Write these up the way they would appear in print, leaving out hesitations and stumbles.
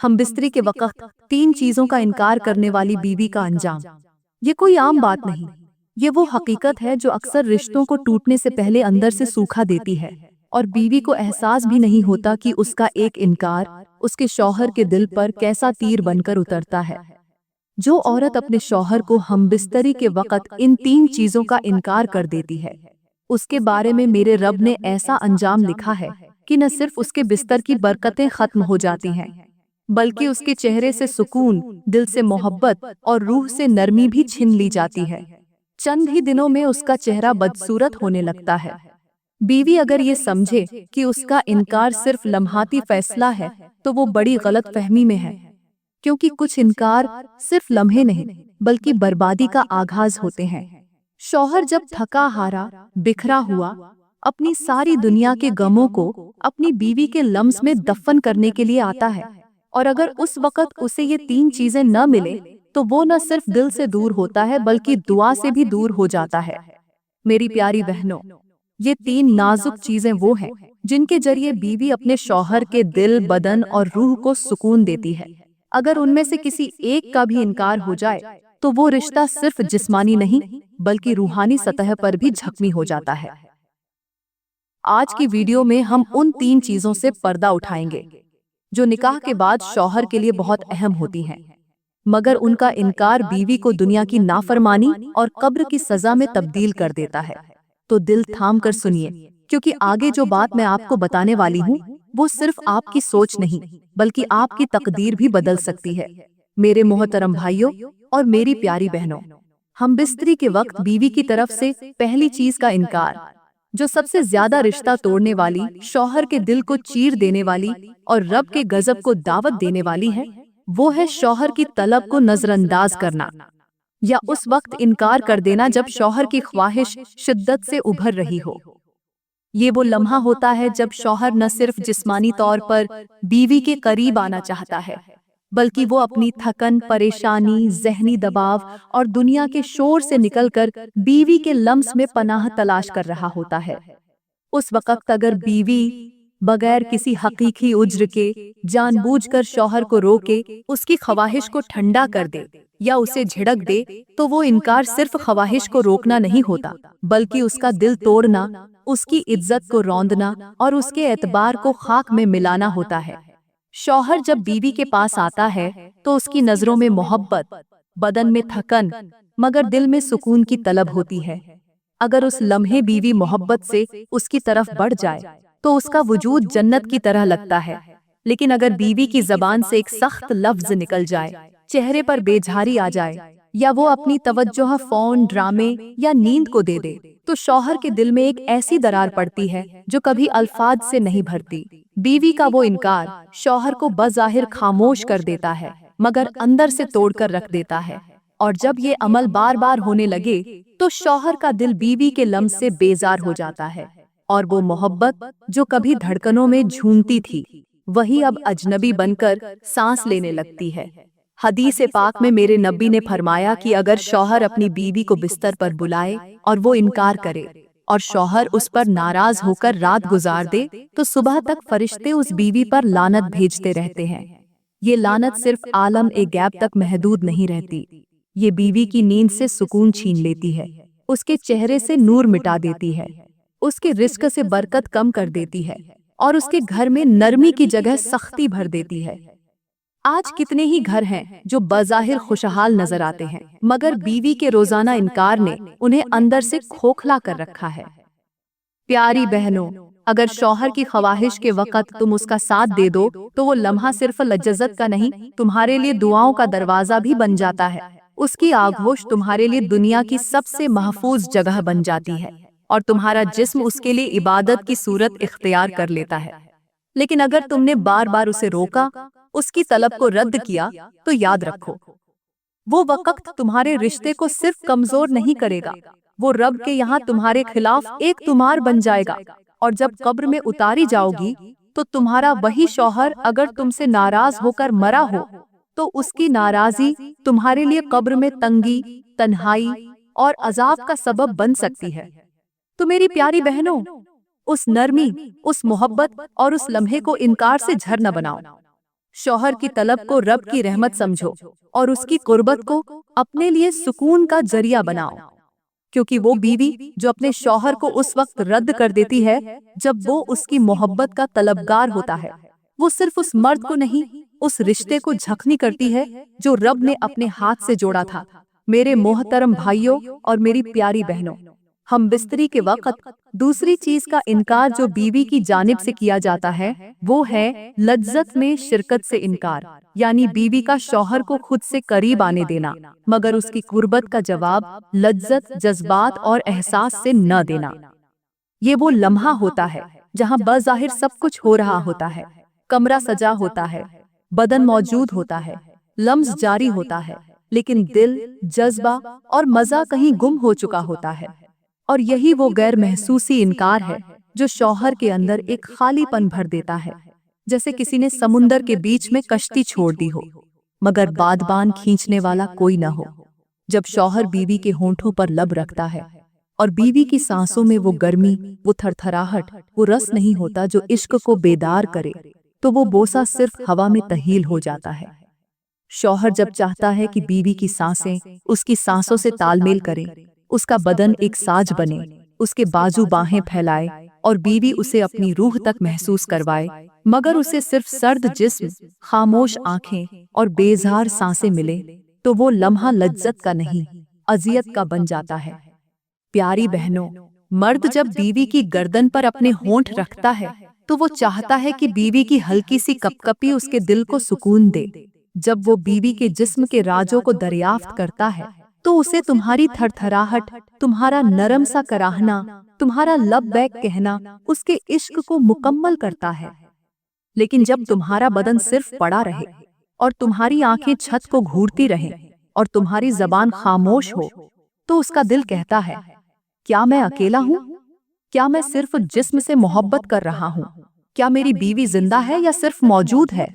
हम बिस्तरी के वक्त 3 चीजों का इनकार करने वाली बीवी का अंजाम। ये कोई आम बात नहीं, ये वो हकीकत है जो अक्सर रिश्तों को टूटने से पहले अंदर से सूखा देती है, और बीवी को एहसास भी नहीं होता कि उसका एक इनकार उसके शौहर के दिल पर कैसा तीर बनकर उतरता है। जो औरत अपने शौहर को हमबिस्तरी के वक्त इन 3 चीजों का इनकार कर देती है, उसके बारे में मेरे रब ने ऐसा अंजाम लिखा है कि न सिर्फ उसके बिस्तर की बरकतें खत्म हो जाती हैं, बल्कि उसके चेहरे से सुकून, दिल से मोहब्बत और रूह से नरमी भी छीन ली जाती है। चंद ही दिनों में उसका चेहरा बदसूरत होने लगता है। बीवी अगर ये समझे कि उसका इनकार सिर्फ लम्हाती फैसला है, तो वो बड़ी गलत फहमी में है, क्योंकि कुछ इनकार सिर्फ लम्हे नहीं बल्कि बर्बादी का आगाज होते हैं। शौहर जब थका हारा, बिखरा हुआ, अपनी सारी दुनिया के गमों को अपनी बीवी के लम्स में दफन करने के लिए आता है, और अगर उस वक्त उसे ये 3 चीजें न मिले तो वो न सिर्फ दिल से दूर होता है बल्कि दुआ से भी दूर हो जाता है। मेरी प्यारी बहनों, ये 3 नाजुक चीजें वो हैं जिनके जरिए बीवी अपने शौहर के दिल, बदन और रूह को सुकून देती है। अगर उनमें से किसी एक का भी इनकार हो जाए तो वो रिश्ता सिर्फ जिस्मानी नहीं बल्कि रूहानी सतह पर भी जख्मी हो जाता है। आज की वीडियो में हम उन 3 चीजों से पर्दा उठाएंगे जो निकाह के बाद शौहर के लिए बहुत अहम होती हैं, मगर उनका इनकार बीवी को दुनिया की नाफरमानी और कब्र की सजा में तब्दील कर देता है। तो दिल थाम कर सुनिए, क्योंकि आगे जो बात मैं आपको बताने वाली हूँ वो सिर्फ आपकी सोच नहीं बल्कि आपकी तकदीर भी बदल सकती है। मेरे मोहतरम भाइयों और मेरी प्यारी बहनों, हम बिस्तरी के वक्त बीवी की तरफ से पहली चीज का इनकार, जो सबसे ज्यादा रिश्ता तोड़ने वाली, शौहर के दिल को चीर देने वाली और रब के गजब को दावत देने वाली है, वो है शौहर की तलब को नजरअंदाज करना, या उस वक्त इनकार कर देना जब शौहर की ख्वाहिश शिद्दत से उभर रही हो। ये वो लम्हा होता है जब शौहर न सिर्फ जिस्मानी तौर पर बीवी के करीब आना चाहता है, बल्कि वो अपनी थकन, परेशानी, जहनी दबाव और दुनिया के शोर से निकलकर बीवी के लम्स में पनाह तलाश कर रहा होता है। उस वक्त अगर बीवी बगैर किसी हकीकी उज्र के जानबूझकर शौहर को रोके, उसकी ख्वाहिश को ठंडा कर दे या उसे झिड़क दे, तो वो इनकार सिर्फ ख्वाहिश को रोकना नहीं होता बल्कि उसका दिल तोड़ना, उसकी इज्जत को रौंदना और उसके एतबार को खाक में मिलाना होता है। शौहर जब बीवी के पास आता है तो उसकी नजरों में मोहब्बत, बदन में थकन, मगर दिल में सुकून की तलब होती है। अगर उस लम्हे बीवी मोहब्बत से उसकी तरफ बढ़ जाए तो उसका वजूद जन्नत की तरह लगता है, लेकिन अगर बीवी की जबान से एक सख्त लफ्ज निकल जाए, चेहरे पर बेझारी आ जाए या वो अपनी तवज्जो फोन, ड्रामे या नींद को दे दे, तो शौहर के दिल में एक ऐसी दरार पड़ती है जो कभी अल्फाज से नहीं भरती। बीवी का वो इनकार शौहर को बज़ाहिर खामोश कर देता है, मगर अंदर से तोड़कर रख देता है, और जब ये अमल बार बार होने लगे तो शौहर का दिल बीवी के लम्स से बेजार हो जाता है, और वो मोहब्बत जो कभी धड़कनों में झूमती थी वही अब अजनबी बनकर सांस लेने लगती है। हदीस पाक में मेरे नबी ने फरमाया कि अगर शौहर अपनी बीवी को बिस्तर पर बुलाए और वो इनकार करे और शौहर उस पर नाराज होकर रात गुजार दे, तो सुबह तक फरिश्ते उस बीवी पर लानत भेजते रहते हैं। ये लानत सिर्फ आलम ए गैब तक महदूद नहीं रहती, ये बीवी की नींद से सुकून छीन लेती है, उसके चेहरे से नूर मिटा देती है, उसके रिस्क से बरकत कम कर देती है और उसके घर में नरमी की जगह सख्ती भर देती है। आज कितने ही घर हैं जो बज़ाहिर खुशहाल नजर आते हैं, मगर बीवी के रोजाना इनकार ने उन्हें अंदर से खोखला कर रखा है। प्यारी बहनों, अगर शौहर की ख्वाहिश के वक्त तुम उसका साथ दे दो तो वो लम्हा सिर्फ लज्जत का नहीं, तुम्हारे लिए दुआओं का दरवाजा भी बन जाता है। उसकी आगोश तुम्हारे लिए दुनिया की सबसे महफूज जगह बन जाती है और तुम्हारा जिस्म उसके लिए इबादत की सूरत इख्तियार कर लेता है। लेकिन अगर तुमने बार बार उसे रोका, उसकी तलब को रद्द किया, तो याद रखो, वो वक्त तुम्हारे रिश्ते को सिर्फ कमजोर नहीं करेगा, वो रब के यहाँ तुम्हारे खिलाफ एक तुमार बन जाएगा। और जब कब्र में उतारी जाओगी तो तुम्हारा वही शौहर अगर तुमसे नाराज होकर मरा हो, तो उसकी नाराजी तुम्हारे लिए कब्र में तंगी, तन्हाई और अजाब का सबब बन सकती है। तो मेरी प्यारी बहनों, उस नरमी, उस मोहब्बत और उस लम्हे को इनकार से झर न बनाओ। शौहर की तलब को रब की रहमत समझो और उसकी कुर्बत को अपने लिए सुकून का जरिया बनाओ, क्योंकि वो बीवी जो अपने शौहर को उस वक्त रद्द कर देती है जब वो उसकी मोहब्बत का तलबगार होता है, वो सिर्फ उस मर्द को नहीं, उस रिश्ते को झखनी करती है जो रब ने अपने हाथ से जोड़ा था। मेरे मोहतरम भाइयों और मेरी प्यारी बहनों, हम बिस्तरी के वक्त दूसरी चीज का इनकार जो बीवी की जानिब से किया जाता है वो है लज्जत में शिरकत से इनकार, यानी बीवी का शौहर को खुद से करीब आने देना मगर उसकी कुर्बत का जवाब लज्जत, जज्बात और एहसास से न देना। ये वो लम्हा होता है जहाँ बज़ाहिर सब कुछ हो रहा होता है, कमरा सजा होता है, बदन मौजूद होता है, लम्स जारी होता है, लेकिन दिल, जज्बा और मजा कहीं गुम हो चुका होता है। और यही वो गैर महसूसी इनकार है जो शौहर के अंदर एक खालीपन भर देता है, जैसे किसी ने समुंदर के बीच में कश्ती छोड़ दी हो मगर बादबान खींचने वाला कोई न हो। जब शौहर बीवी के होंठों पर लब रखता है और बीवी की सांसों में वो गर्मी, वो थरथराहट, वो रस नहीं होता जो इश्क को बेदार करे, तो वो बोसा सिर्फ हवा में तहील हो जाता है। शौहर जब चाहता है कि बीवी की सांसें उसकी सांसों से तालमेल करें, उसका बदन एक साज बने, उसके बाजू बाहें फैलाए और बीवी उसे अपनी रूह तक महसूस करवाए, मगर उसे सिर्फ सर्द जिस्म, खामोश आंखें और बेजार सांसें मिले, तो वो लम्हा लज्जत का नहीं, अजियत का बन जाता है। प्यारी बहनों, मर्द जब बीवी की गर्दन पर अपने होंठ रखता है तो वो चाहता है कि बीवी की हल्की सी कपकपी उसके दिल को सुकून दे। जब वो बीवी के जिस्म के राजों को दरियाफ्त करता है तो उसे तुम्हारी थरथराहट, तुम्हारा नरम सा कराहना, तुम्हारा लबैक कहना उसके इश्क को मुकम्मल करता है। लेकिन जब तुम्हारा बदन सिर्फ पड़ा रहे और तुम्हारी आंखें छत को घूरती रहें और तुम्हारी जबान खामोश हो, तो उसका दिल कहता है, क्या मैं अकेला हूँ? क्या मैं सिर्फ जिस्म से मोहब्बत कर रहा हूँ? क्या मेरी बीवी जिंदा है या सिर्फ मौजूद है?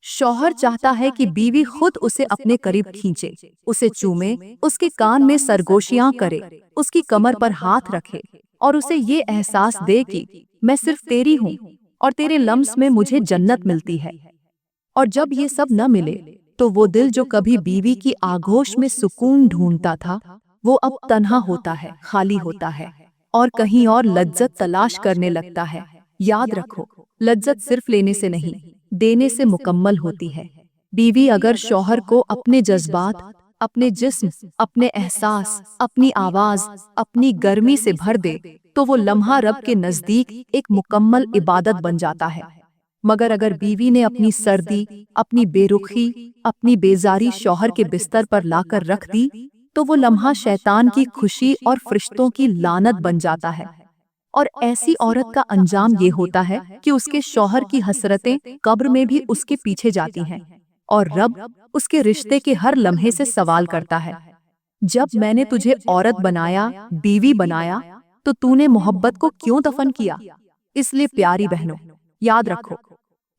शौहर चाहता है कि बीवी खुद उसे अपने करीब खींचे, उसे चूमे, उसके कान में सरगोशियां करे, उसकी कमर पर हाथ रखे और उसे ये एहसास दे कि मैं सिर्फ तेरी हूँ और तेरे लम्स में मुझे जन्नत मिलती है। और जब ये सब न मिले तो वो दिल जो कभी बीवी की आगोश में सुकून ढूंढता था वो अब तन्हा होता है, खाली होता है और कहीं और लज्जत तलाश करने लगता है। याद रखो, लज्जत सिर्फ लेने से नहीं, देने से मुकम्मल होती है। बीवी अगर शौहर को अपने जज्बात, अपने जिस्म, अपने एहसास, अपनी आवाज, अपनी गर्मी से भर दे तो वो लम्हा रब के नजदीक एक मुकम्मल इबादत बन जाता है। मगर अगर बीवी ने अपनी सर्दी, अपनी बेरुखी, अपनी बेजारी शौहर के बिस्तर पर लाकर रख दी तो वो लम्हा शैतान की खुशी और फरिश्तों की लानत बन जाता है। और ऐसी औरत का अंजाम ये होता है कि उसके शौहर की हसरतें कब्र में भी उसके पीछे जाती हैं और रब उसके रिश्ते के हर लम्हे से सवाल करता है, जब मैंने तुझे औरत बनाया, बीवी बनाया, तो तूने मोहब्बत को क्यों दफन किया? इसलिए प्यारी बहनों, याद रखो,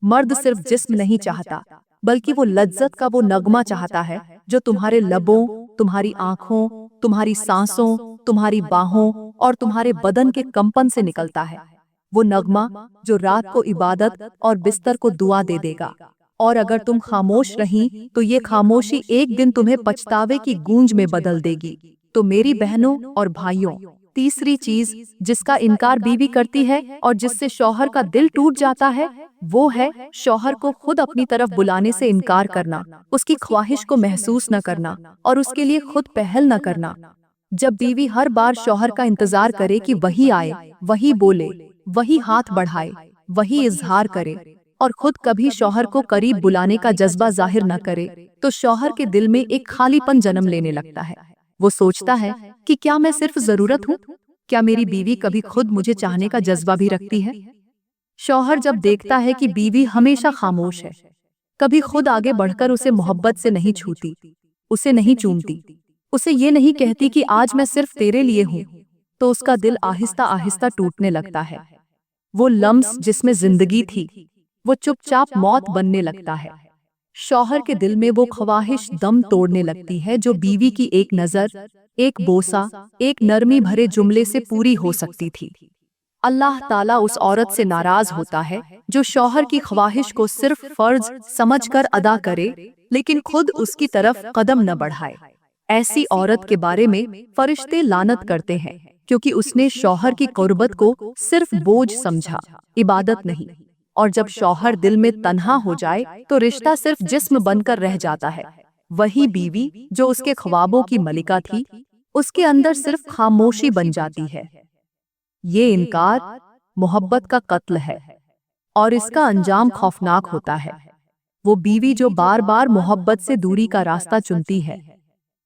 मर्द सिर्फ जिस्म नहीं चाहता बल्कि वो लज्जत का वो नगमा चाहता है जो तुम्हारे लबों, तुम्हारी आंखों, तुम्हारी सांसों, तुम्हारी बाहों और तुम्हारे बदन के कंपन से निकलता है। वो नगमा जो रात को इबादत और बिस्तर को दुआ दे देगा। और अगर तुम खामोश रही तो ये खामोशी एक दिन तुम्हें पछतावे की गूंज में बदल देगी। तो मेरी बहनों और भाइयों, तीसरी चीज जिसका इनकार बीवी करती है और जिससे शौहर का दिल टूट जाता है वो है शौहर को खुद अपनी तरफ बुलाने से इनकार करना, उसकी ख्वाहिश को महसूस न करना और उसके लिए खुद पहल न करना। जब बीवी हर बार शौहर का इंतजार करे कि वही आए, वही बोले, वही हाथ बढ़ाए, वही इजहार करे और खुद कभी शौहर को करीब बुलाने का जज्बा जाहिर न करे, तो शौहर के दिल में एक खालीपन जन्म लेने लगता है। वो सोचता है कि क्या मैं सिर्फ जरूरत हूँ? क्या मेरी बीवी कभी खुद मुझे चाहने का जज्बा भी रखती है? शौहर जब देखता है कि बीवी हमेशा खामोश है, कभी खुद आगे बढ़कर उसे मोहब्बत से नहीं छूती, उसे नहीं चूमती, उसे ये नहीं कहती कि आज मैं सिर्फ तेरे लिए हूँ, तो उसका दिल आहिस्ता आहिस्ता टूटने लगता है। वो लम्स जिसमें जिंदगी थी वो चुपचाप मौत बनने लगता है। शौहर के दिल में वो ख्वाहिश दम तोड़ने लगती है जो बीवी की एक नजर, एक बोसा, एक नरमी भरे जुमले से पूरी हो सकती थी। अल्लाह ताला उस औरत से नाराज होता है जो शौहर की ख्वाहिश को सिर्फ फर्ज समझकर अदा करे लेकिन खुद उसकी तरफ कदम न बढ़ाए। ऐसी औरत के बारे में फरिश्ते लानत करते हैं क्योंकि उसने शौहर की कुर्बत को सिर्फ बोझ समझा, इबादत नहीं। और जब शौहर दिल में तन्हा हो जाए तो रिश्ता सिर्फ जिस्म बनकर रह जाता है। वही बीवी जो उसके ख्वाबों की मलिका थी, उसके अंदर सिर्फ खामोशी बन जाती है। ये इनकार मोहब्बत का कत्ल है और इसका अंजाम खौफनाक होता है। वो बीवी जो बार बार मोहब्बत से दूरी का रास्ता चुनती है,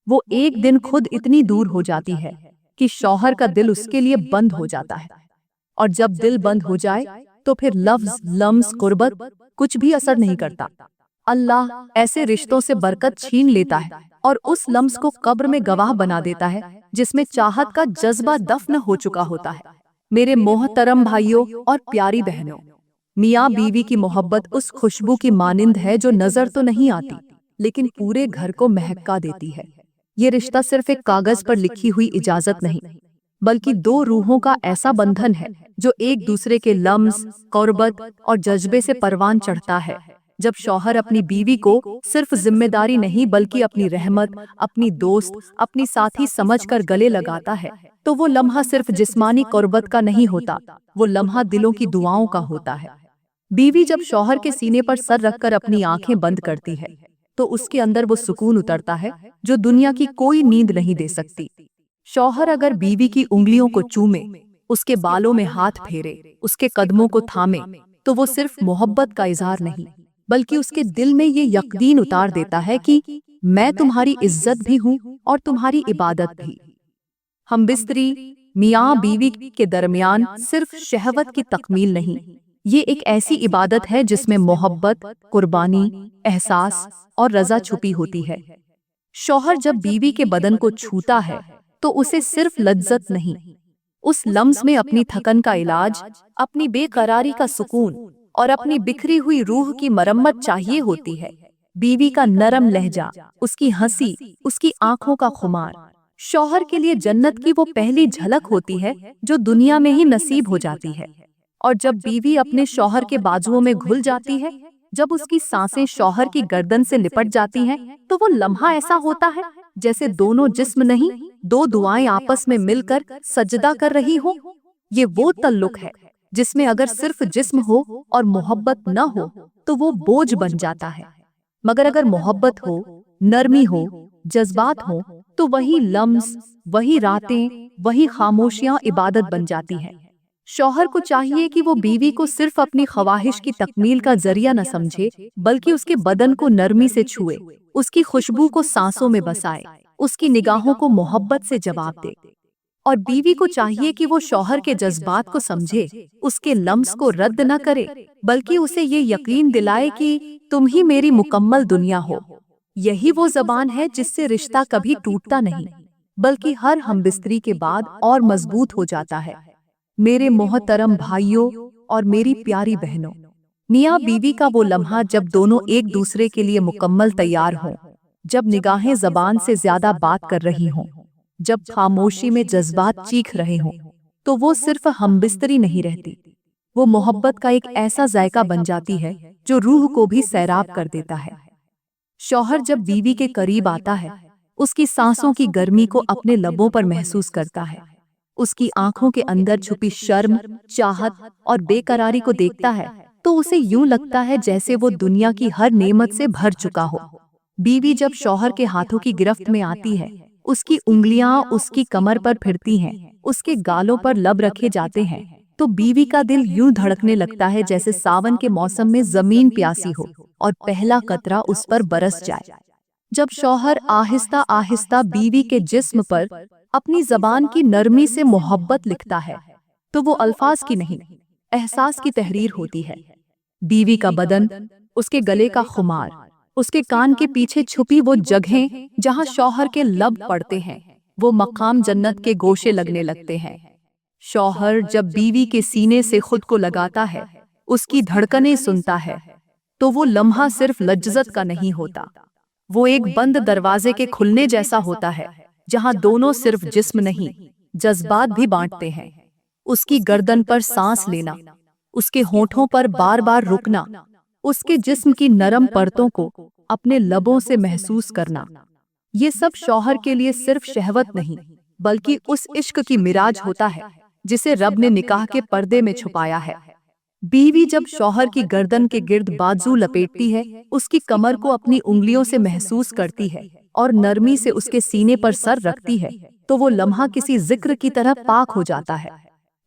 वो एक दिन खुद इतनी दूर हो जाती है कि शौहर का दिल उसके लिए बंद हो जाता है। और जब दिल बंद हो जाए तो फिर लफ्ज, लम्स, कुर्बत कुछ भी असर नहीं करता। अल्लाह ऐसे रिश्तों से बरकत छीन लेता है और उस लम्स को कब्र में गवाह बना देता है जिसमें चाहत का जज्बा दफन हो चुका होता है। मेरे मोहतरम भाइयों और प्यारी बहनों, मियाँ बीवी की मोहब्बत उस खुशबू की मानिंद है जो नजर तो नहीं आती लेकिन पूरे घर को महका देती है। ये रिश्ता सिर्फ एक कागज पर लिखी हुई इजाजत नहीं, बल्कि दो रूहों का ऐसा बंधन है जो एक दूसरे के लम्स, कुर्बत और जज्बे से परवान चढ़ता है। जब शौहर अपनी बीवी को सिर्फ जिम्मेदारी नहीं बल्कि अपनी रहमत, अपनी दोस्त, अपनी साथी समझकर गले लगाता है तो वो लम्हा सिर्फ जिस्मानी कुर्बत का नहीं होता, वो लम्हा दिलों की दुआओं का होता है। बीवी जब शौहर के सीने पर सर रखकर अपनी आंखें बंद करती है तो उसके अंदर वो सुकून उतरता है जो दुनिया की कोई नींद नहीं दे सकती। शौहर अगर बीवी की उंगलियों को चूमे, उसके बालों में हाथ फेरे, उसके कदमों को थामे तो वो सिर्फ मोहब्बत का इजहार नहीं बल्कि उसके दिल में ये यकीन उतार देता है कि मैं तुम्हारी इज्जत भी हूँ और तुम्हारी इबादत भी। हम बिस्तरी मियाँ बीवी के दरमियान सिर्फ शहवत की तकमील नहीं, ये एक ऐसी इबादत है जिसमें मोहब्बत, कुर्बानी, एहसास और रजा छुपी होती है। शौहर जब बीवी के बदन को छूता है तो उसे सिर्फ लज्जत नहीं, उस लम्स में अपनी थकन का इलाज, अपनी बेकरारी का सुकून और अपनी बिखरी हुई रूह की मरम्मत चाहिए होती है। बीवी का नरम लहजा, उसकी हंसी, उसकी आंखों का खुमार शौहर के लिए जन्नत की वो पहली झलक होती है जो दुनिया में ही नसीब हो जाती है। और जब बीवी अपने शौहर के बाजुओं में घुल जाती है, जब उसकी सांसें शौहर की गर्दन से लिपट जाती हैं, तो वो लम्हा ऐसा होता है जैसे दोनों जिस्म नहीं, दो दुआएं आपस में मिलकर सजदा कर रही हो। ये वो तल्लुक है जिसमें अगर सिर्फ जिस्म हो और मोहब्बत न हो तो वो बोझ बन जाता है, मगर अगर मोहब्बत हो, नरमी हो, जज्बात हो तो वही लम्स, वही रातें, वही खामोशियां इबादत बन जाती हैं। शौहर को चाहिए कि वो बीवी को सिर्फ अपनी ख्वाहिश की तकमील का जरिया न समझे बल्कि उसके बदन को नरमी से छुए, उसकी खुशबू को सांसों में बसाए, उसकी निगाहों को मोहब्बत से जवाब दे। और बीवी को चाहिए कि वो शौहर के जज्बात को समझे, उसके लम्स को रद्द न करे बल्कि उसे ये यकीन दिलाए कि तुम ही मेरी मुकम्मल दुनिया हो। यही वो ज़बान है जिससे रिश्ता कभी टूटता नहीं बल्कि हर हमबिस्तरी के बाद और मजबूत हो जाता है। मेरे मोहतरम भाइयों और मेरी प्यारी बहनों, मियाँ बीवी का वो लम्हा जब दोनों एक दूसरे के लिए मुकम्मल तैयार हों, जब निगाहें ज़बान से ज्यादा बात कर रही हों, जब खामोशी में जज्बात चीख रहे हों, तो वो सिर्फ हमबिस्तरी नहीं रहती, वो मोहब्बत का एक ऐसा जायका बन जाती है जो रूह को भी सैराब कर देता है। शौहर जब बीवी के करीब आता है, उसकी सांसों की गर्मी को अपने लबों पर महसूस करता है, उसकी आंखों के अंदर छुपी शर्म, चाहत और बेकरारी को देखता है तो उसे यूं लगता है जैसे वो दुनिया की हर नेमत से भर चुका हो। बीवी जब शौहर के हाथों की गिरफ्त में आती है, उसकी उंगलियां उसकी कमर पर फिरती हैं, उसके गालों पर लब रखे जाते हैं, तो बीवी का दिल यूं धड़कने लगता है जैसे सावन के मौसम में जमीन प्यासी हो और पहला कतरा उस पर बरस जाए। जब शौहर आहिस्ता आहिस्ता बीवी के जिस्म पर अपनी जबान की नरमी से मोहब्बत लिखता है तो वो अल्फाज की नहीं, एहसास की तहरीर होती है। बीवी का बदन, उसके गले का खुमार, उसके कान के पीछे छुपी वो जगहें जहां शौहर के लब पड़ते हैं, वो मकाम जन्नत के गोशे लगने लगते हैं। शौहर जब बीवी के सीने से खुद को लगाता है, उसकी धड़कनें सुनता है, तो वो लम्हा सिर्फ लज्जत का नहीं होता, वो एक बंद दरवाजे के खुलने जैसा होता है जहां दोनों सिर्फ जिस्म नहीं, जज्बात भी बांटते हैं। उसकी गर्दन पर सांस लेना, اس کے ہونٹوں پر بار بار رکنا، اس کے جسم کی نرم پرتوں کو اپنے لبوں سے محسوس کرنا، یہ سب شوہر کے لیے صرف شہوت نہیں بلکہ اس عشق کی معراج ہوتا ہے جسے رب نے نکاح کے پردے میں چھپایا ہے۔ بیوی جب شوہر کی گردن کے گرد بازو لپیٹتی ہے، اس کی کمر کو اپنی انگلیوں سے محسوس کرتی ہے اور نرمی سے اس کے سینے پر سر رکھتی ہے، تو وہ لمحہ کسی ذکر کی طرح پاک ہو جاتا ہے۔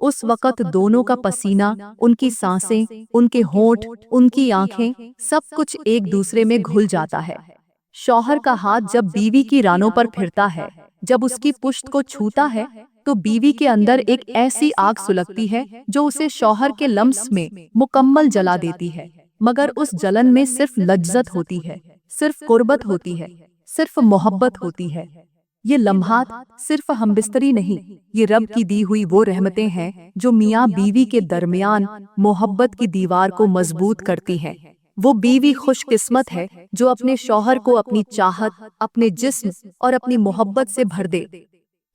اس وقت دونوں کا پسینہ، ان کی سانسیں، ان کے ہونٹ، ان کی آنکھیں، سب کچھ ایک دوسرے میں گھل جاتا ہے۔ شوہر کا ہاتھ جب بیوی کی رانوں پر پھرتا ہے، جب اس کی پشت کو چھوتا ہے، تو بیوی کے اندر ایک ایسی آگ سلگتی ہے جو اسے شوہر کے لمس میں مکمل جلا دیتی ہے، مگر اس جلن میں صرف لذت ہوتی ہے، صرف قربت ہوتی ہے، صرف محبت ہوتی ہے۔ یہ لمحات صرف ہمبستری نہیں، یہ رب کی دی ہوئی وہ رحمتیں ہیں جو میاں بیوی کے درمیان محبت کی دیوار کو مضبوط کرتی ہیں۔ وہ بیوی خوش قسمت ہے جو اپنے شوہر کو اپنی چاہت، اپنے جسم اور اپنی محبت سے بھر دے،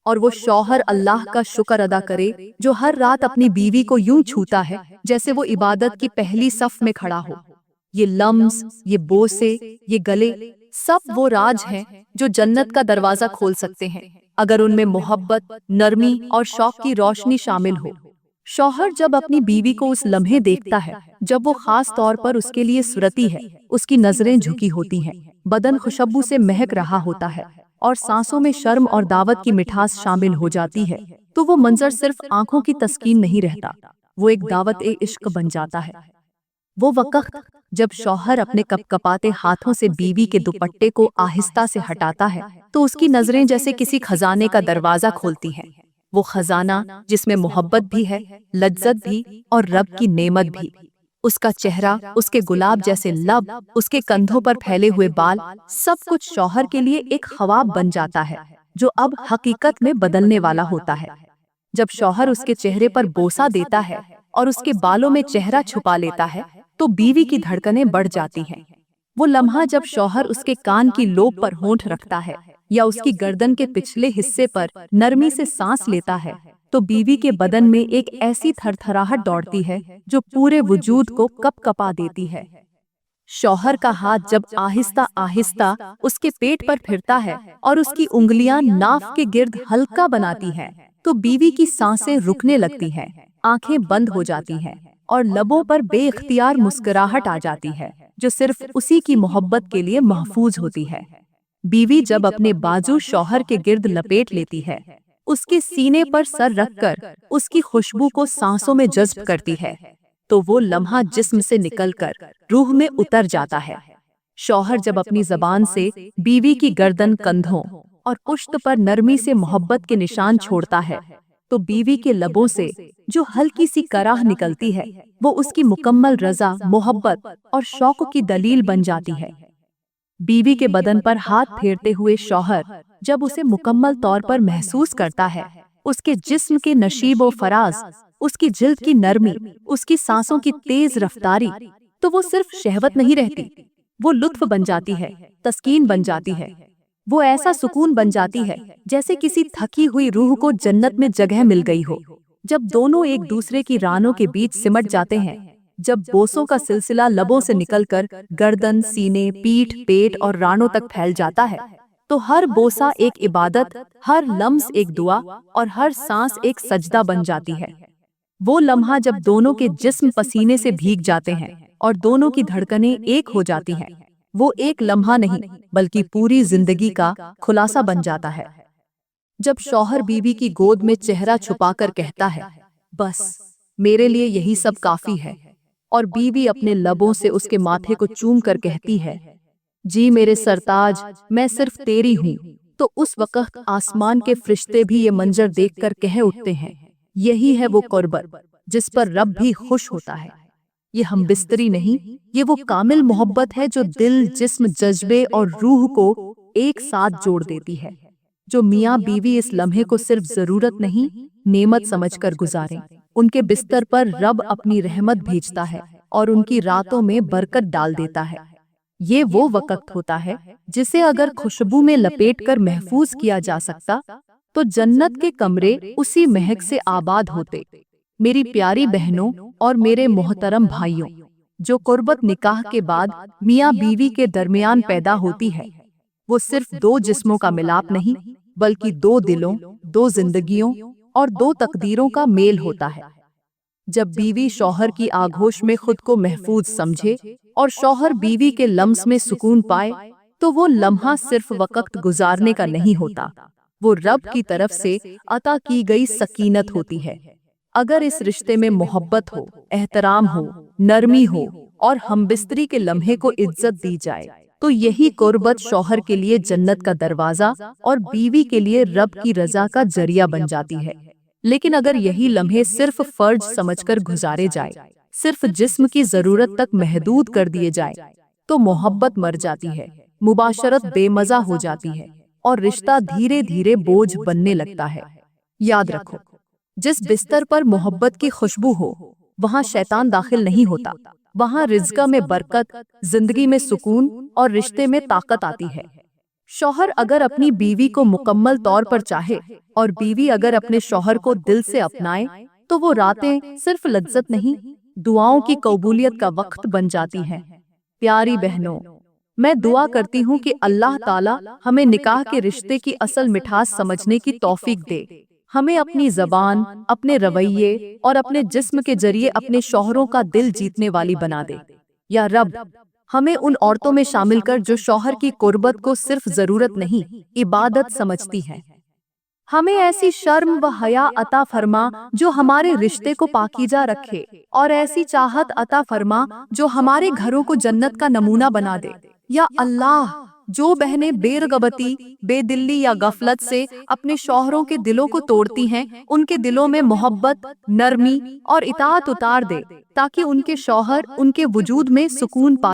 اور وہ شوہر اللہ کا شکر ادا کرے جو ہر رات اپنی بیوی کو یوں چھوتا ہے جیسے وہ عبادت کی پہلی صف میں کھڑا ہو۔ یہ لمس، یہ بوسے، یہ گلے، سب وہ راز ہیں جو جنت کا دروازہ کھول سکتے ہیں اگر ان میں محبت، نرمی اور شوق کی روشنی شامل ہو۔ شوہر جب اپنی بیوی کو اس لمحے دیکھتا ہے جب وہ خاص طور پر اس کے لیے صورتی ہے، اس کی نظریں جھکی ہوتی ہیں، بدن خوشبو سے مہک رہا ہوتا ہے اور سانسوں میں شرم اور دعوت کی مٹھاس شامل ہو جاتی ہے، تو وہ منظر صرف آنکھوں کی تسکین نہیں رہتا، وہ ایک دعوت عشق بن جاتا ہے۔ وہ وقت جب شوہر اپنے کپکپاتے ہاتھوں سے بیوی کے دوپٹے کو آہستہ سے ہٹاتا ہے تو اس کی نظریں جیسے کسی خزانے کا دروازہ کھولتی ہیں، وہ خزانہ جس میں محبت بھی ہے، لذت بھی اور رب کی نعمت بھی۔ اس کا چہرہ، اس کے گلاب جیسے لب، اس کے کندھوں پر پھیلے ہوئے بال، سب کچھ شوہر کے لیے ایک خواب بن جاتا ہے جو اب حقیقت میں بدلنے والا ہوتا ہے۔ جب شوہر اس کے چہرے پر بوسہ دیتا ہے اور اس کے بالوں میں چہرہ چھپا لیتا ہے تو بیوی کی دھڑکنیں بڑھ جاتی ہیں۔ وہ لمحہ جب شوہر اس کے کان کی لوب پر ہونٹ رکھتا ہے یا اس کی گردن کے پچھلے حصے پر نرمی سے سانس لیتا ہے تو بیوی کے بدن میں ایک ایسی تھر تھراہٹ دوڑتی ہے جو پورے وجود کو کپ کپا دیتی ہے۔ شوہر کا ہاتھ جب آہستہ آہستہ اس کے پیٹ پر پھرتا ہے اور اس کی انگلیاں ناف کے گرد حلقہ بناتی ہیں تو بیوی کی سانسیں رکنے لگتی ہیں، آنکھیں بند ہو جاتی ہیں اور لبوں پر بے اختیار مسکراہٹ آ جاتی ہے جو صرف اسی کی محبت کے لیے محفوظ ہوتی ہے۔ بیوی جب اپنے بازو شوہر کے گرد لپیٹ لیتی ہے، اس کے سینے پر سر رکھ کر اس کی خوشبو کو سانسوں میں جذب کرتی ہے، تو وہ لمحہ جسم سے نکل کر روح میں اتر جاتا ہے۔ شوہر جب اپنی زبان سے بیوی کی گردن، کندھوں اور پشت پر نرمی سے محبت کے نشان چھوڑتا ہے تو بیوی کے لبوں سے جو ہلکی سی کراہ نکلتی ہے وہ اس کی مکمل رضا، محبت اور شوق کی دلیل بن جاتی ہے۔ بیوی کے بدن پر ہاتھ پھیرتے ہوئے شوہر جب اسے مکمل طور پر محسوس کرتا ہے، اس کے جسم کے نشیب و فراز، اس کی جلد کی نرمی، اس کی سانسوں کی تیز رفتاری، تو وہ صرف شہوت نہیں رہتی، وہ لطف بن جاتی ہے، تسکین بن جاتی ہے، وہ ایسا سکون بن جاتی ہے جیسے کسی تھکی ہوئی روح کو جنت میں جگہ مل گئی ہو۔ جب دونوں ایک دوسرے کی رانوں کے بیچ سمٹ جاتے ہیں، جب بوسوں کا سلسلہ لبوں سے نکل کر گردن، سینے، پیٹھ، پیٹ اور رانوں تک پھیل جاتا ہے، تو ہر بوسہ ایک عبادت، ہر لمس ایک دعا اور ہر سانس ایک سجدہ بن جاتی ہے۔ وہ لمحہ جب دونوں کے جسم پسینے سے بھیگ جاتے ہیں اور دونوں کی دھڑکنیں ایک ہو جاتی ہیں، وہ ایک لمحہ نہیں بلکہ پوری زندگی کا خلاصہ بن جاتا ہے۔ جب شوہر بیوی کی گود میں چہرہ چھپا کر کہتا ہے، بس میرے لیے یہی سب کافی ہے، اور بیوی اپنے لبوں سے اس کے ماتھے کو چوم کر کہتی ہے، جی میرے سرتاج، میں صرف تیری ہوں، تو اس وقت آسمان کے فرشتے بھی یہ منظر دیکھ کر کہہ اٹھتے ہیں، یہی ہے وہ قربت جس پر رب بھی خوش ہوتا ہے۔ یہ ہم بستری نہیں، یہ وہ کامل محبت ہے جو دل، جسم، جذبے اور روح کو ایک ساتھ جوڑ دیتی ہے، جو میاں بیوی اس لمحے کو صرف ضرورت نہیں، نعمت سمجھ کر گزاریں۔ ان کے بستر پر رب اپنی رحمت بھیجتا ہے اور ان کی راتوں میں برکت ڈال دیتا ہے۔ یہ وہ وقت ہوتا ہے جسے اگر خوشبو میں لپیٹ کر محفوظ کیا جا سکتا تو جنت کے کمرے اسی مہک سے آباد ہوتے۔ میری پیاری بہنوں اور میرے محترم بھائیوں، جو قربت نکاح کے بعد میاں بیوی کے درمیان پیدا ہوتی ہے، وہ صرف دو جسموں کا ملاپ نہیں، بلکہ دو دلوں، دو زندگیوں اور دو تقدیروں کا میل ہوتا ہے۔ جب بیوی شوہر کی آغوش میں خود کو محفوظ سمجھے اور شوہر بیوی کے لمس میں سکون پائے، تو وہ لمحہ صرف وقت گزارنے کا نہیں ہوتا، وہ رب کی طرف سے عطا کی گئی سکینت ہوتی ہے۔ اگر اس رشتے میں محبت ہو، احترام ہو، نرمی ہو اور ہمبستری کے لمحے کو عزت دی جائے، تو یہی قربت شوہر کے لیے جنت کا دروازہ اور بیوی کے لیے رب کی رضا کا ذریعہ بن جاتی ہے۔ لیکن اگر یہی لمحے صرف فرض سمجھ کر گزارے جائے، صرف جسم کی ضرورت تک محدود کر دیے جائے، تو محبت مر جاتی ہے، مباشرت بے مزہ ہو جاتی ہے اور رشتہ دھیرے دھیرے بوجھ بننے لگتا ہے۔ یاد رکھو، جس بستر پر محبت کی خوشبو ہو، وہاں شیطان داخل نہیں ہوتا، وہاں رزق میں برکت، زندگی میں سکون اور رشتے میں طاقت آتی ہے۔ شوہر اگر اپنی بیوی کو مکمل طور پر چاہے اور بیوی اگر اپنے شوہر کو دل سے اپنائے، تو وہ راتیں صرف لذت نہیں، دعاؤں کی قبولیت کا وقت بن جاتی ہیں۔ پیاری بہنوں، میں دعا کرتی ہوں کہ اللہ تعالیٰ ہمیں نکاح کے رشتے کی اصل مٹھاس سمجھنے کی توفیق دے، ہمیں اپنی زبان، اپنے رویے اور اپنے جسم کے ذریعے اپنے شوہروں کا دل جیتنے والی بنا دے۔ یا رب، ہمیں ان عورتوں میں شامل کر جو شوہر کی قربت کو صرف ضرورت نہیں، عبادت سمجھتی ہیں۔ ہمیں ایسی شرم و حیا عطا فرما جو ہمارے رشتے کو پاکیزہ رکھے، اور ایسی چاہت عطا فرما جو ہمارے گھروں کو جنت کا نمونہ بنا دے۔ یا اللہ، جو بہنیں بے رغبتی، بے دلی یا غفلت سے اپنے شوہروں کے دلوں کو توڑتی ہیں، ان کے دلوں میں محبت، نرمی اور اطاعت اتار دے، تاکہ ان کے شوہر ان کے وجود میں سکون پا